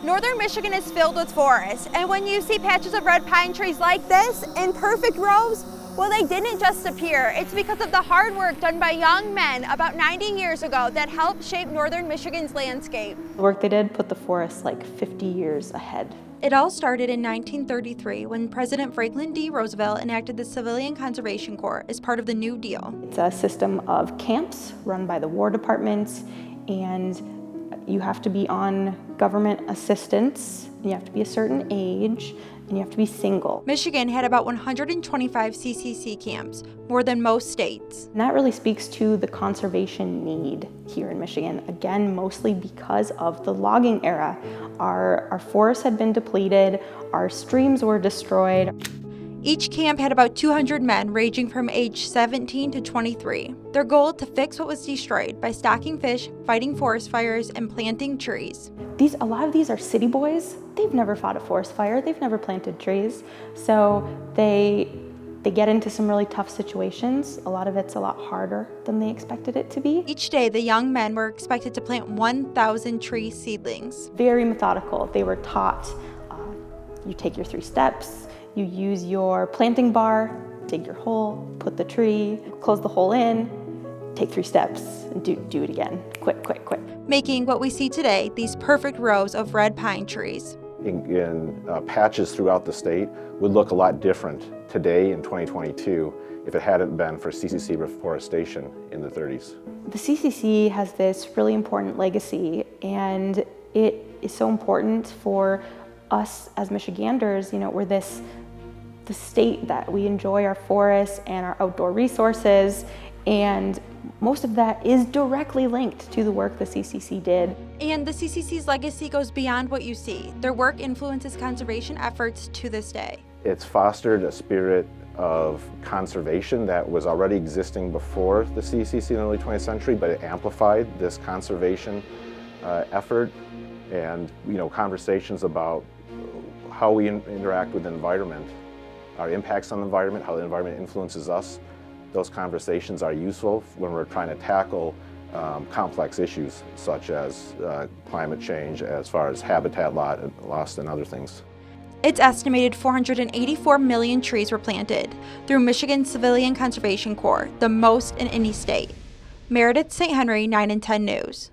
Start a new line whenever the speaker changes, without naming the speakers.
Northern Michigan is filled with forests, and when you see patches of red pine trees like this in perfect rows, well, they didn't just appear. It's because of the hard work done by young men about 90 years ago that helped shape Northern Michigan's landscape.
The work they did put the forest like 50 years ahead.
It all started in 1933 when President Franklin D. Roosevelt enacted the Civilian Conservation Corps as part of the New Deal.
It's a system of camps run by the War Department, and you have to be on government assistance, and you have to be a certain age, and you have to be single.
Michigan had about 125 CCC camps, more than most states.
And that really speaks to the conservation need here in Michigan, again, mostly because of the logging era. Our forests had been depleted, our streams were destroyed.
Each camp had about 200 men ranging from age 17 to 23. Their goal to fix what was destroyed by stocking fish, fighting forest fires, and planting trees.
A lot of these are city boys. They've never fought a forest fire, they've never planted trees. So they get into some really tough situations. A lot of it's a lot harder than they expected it to be.
Each day, the young men were expected to plant 1,000 tree seedlings.
Very methodical. They were taught, you take your 3 steps, you use your planting bar, dig your hole, put the tree, close the hole in, take 3 steps, and do it again. Quick, quick, quick.
Making what we see today, these perfect rows of red pine trees.
In patches throughout the state would look a lot different today in 2022 if it hadn't been for CCC reforestation in the 30s.
The CCC has this really important legacy, and it is so important for us as Michiganders. You know, we're the state that we enjoy our forests and our outdoor resources, and most of that is directly linked to the work the CCC did.
And the CCC's legacy goes beyond what you see. Their work influences conservation efforts to this day.
It's fostered a spirit of conservation that was already existing before the CCC in the early 20th century, but it amplified this conservation effort, and conversations about how we interact with the environment, our impacts on the environment, how the environment influences us. Those conversations are useful when we're trying to tackle complex issues such as climate change, as far as habitat loss and other things.
It's estimated 484 million trees were planted through Michigan's Civilian Conservation Corps, the most in any state. Meredith, St. Henry, 9 and 10 News.